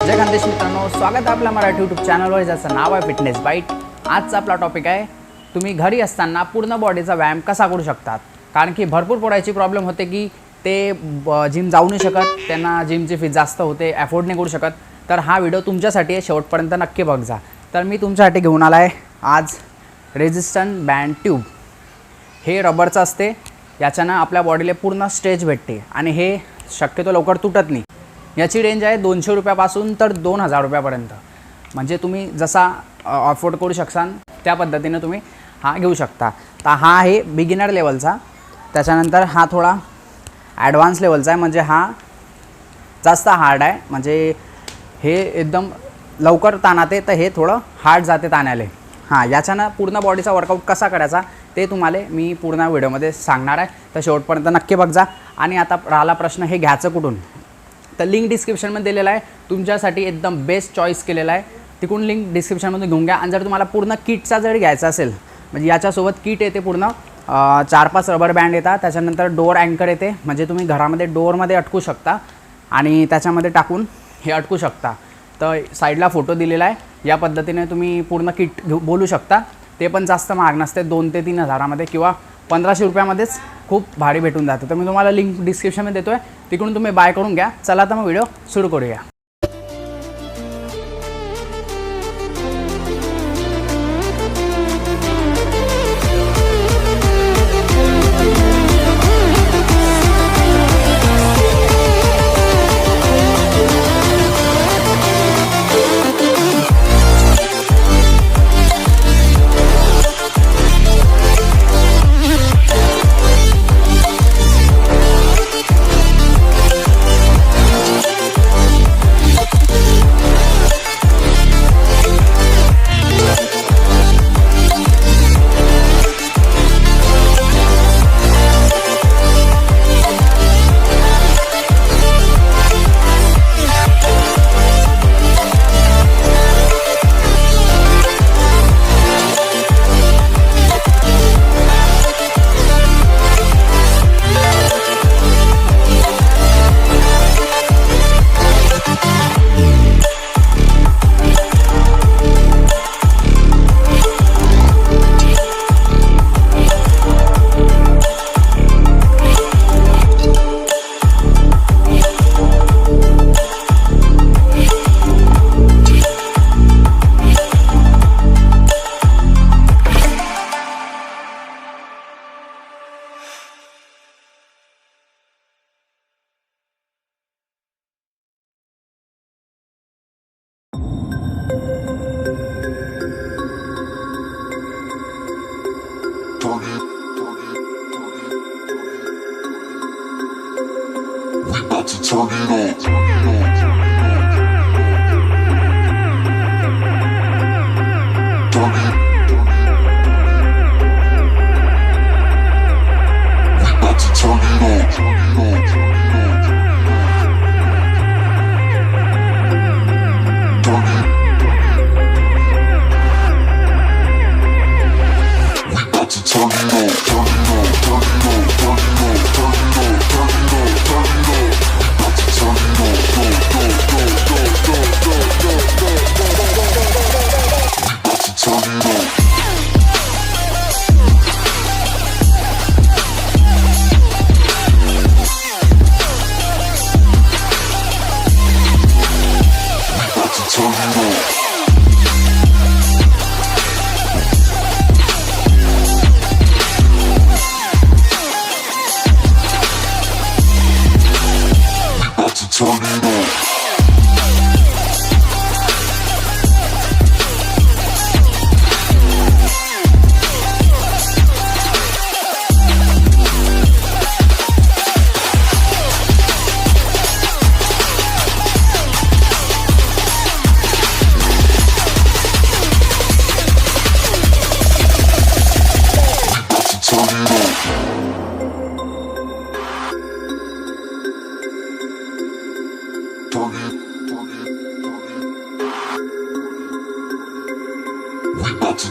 जय खानदेश मित्रांनो, स्वागत आहे आपल्या मराठी यूट्यूब चॅनलवर ज्याचं नाव आहे फिटनेस बाईट। आजचा आपला टॉपिक आहे तुम्ही घरी असताना पूर्ण बॉडीचा व्यायाम कसा करू शकतात। कारण की भरपूर पोरांची प्रॉब्लेम होते की ते जिम जाऊ नाही शकत, त्यांना जिमची फीस जास्त होते, अफोर्ड नाही करू शकत। तर हा व्हिडिओ तुमच्यासाठी आहे, शेवटपर्यंत नक्की बघा। तर मी तुमच्यासाठी घेऊन आला आहे आज रेजिस्टन्स बँड ट्यूब। हे रबरचं असते, याच्यानं आपल्या बॉडीला पूर्ण स्ट्रेच भेटते आणि हे शक्यतो लवकर तुटत नाही। याची रेंज आहे 200 रुपयापासून तर 2000 रुपयापर्यंत। म्हणजे तुम्ही जसा अफोर्ड करू शकसान त्या पद्धतीने तुम्ही हा घेऊ शकता। तर हा आहे बिगिनर लेवलचा, त्याच्यानंतर हा थोडा ॲडव्हान्स लेवलचा आहे, म्हणजे हा जास्त हार्ड आहे। म्हणजे हे एकदम लवकर ताणाते, तर हे थोडं हार्ड जाते ताण्याले। हां, याच्यानं पूर्ण बॉडीचा वर्कआउट कसा करायचा ते तुम्हाला मी पूर्ण व्हिडिओमध्ये सांगणार आहे, तर शेवटपर्यंत नक्की बघा। आणि आता राहिला प्रश्न हे घ्यायचं कुठून, तर लिंक डिस्क्रिप्शनमध्ये दिलेला आहे, तुमच्यासाठी एकदम बेस्ट चॉईस केलेला आहे, तिकडून लिंक डिस्क्रिप्शनमध्ये घेऊन घ्या। आणि जर तुम्हाला पूर्ण किटचा जर घ्यायचा असेल, म्हणजे याच्यासोबत किट येते पूर्ण 4-5 रबर बँड येतात, त्याच्यानंतर डोअर अँकर येते, म्हणजे तुम्ही घरामध्ये डोअरमध्ये अटकू शकता आणि त्याच्यामध्ये टाकून हे अटकू शकता। तर साईडला फोटो दिलेला आहे, या पद्धतीने तुम्ही पूर्ण किट बोलू शकता। ते पण जास्त महाग नसते, 2 ते 3 हजारामध्ये किंवा 1500 रुपयामध्येच खूप भारी भेटून जातं। तर मी तुम्हाला लिंक डिस्क्रिप्शनमध्ये देतो आहे, तिकडून तुम्ही बाय करून घ्या। चला तर मग व्हिडिओ सुरू करूया।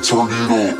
turn it up.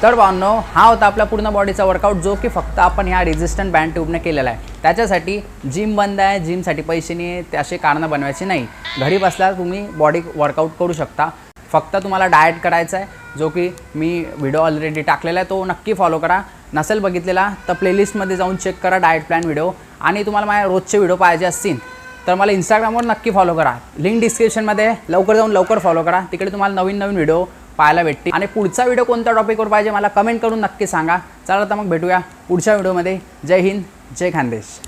तर भावनो हा होता आपला पूर्ण बॉडीचा वर्कआउट, जो की फक्त आपण ह्या रेजिस्टंट बँड ट्यूबने केलेला आहे. त्याच्यासाठी जिम बंद आहे, जिमसाठी पैसे नाही आहे, ते असे कारणं बनवायची नाही. घरी बसल्या तुम्ही बॉडी वर्कआउट करू शकता. फक्त तुम्हाला डाएट करायचा आहे, जो की मी व्हिडिओ ऑलरेडी टाकलेला आहे, तो नक्की फॉलो करा. नसेल बघितलेला तर प्लेलिस्टमध्ये जाऊन चेक करा डाएट प्लॅन व्हिडिओ. आणि तुम्हाला माझ्या रोजचे व्हिडिओ पाहिजे असतील तर मला इंस्टाग्रामवर नक्की फॉलो करा. लिंक डिस्क्रिप्शनमध्ये लवकर जाऊन लवकर फॉलो करा. तिकडे तुम्हाला नवीन नवीन व्हिडिओ पाहायला भेटतील. आणि पुढचा व्हिडिओ कोणत्या टॉपिकवर पाहिजे मला कमेंट करून नक्की सांगा. चला तर मग भेटूया पुढच्या व्हिडिओमध्ये. जय हिंद, जय खानदेश.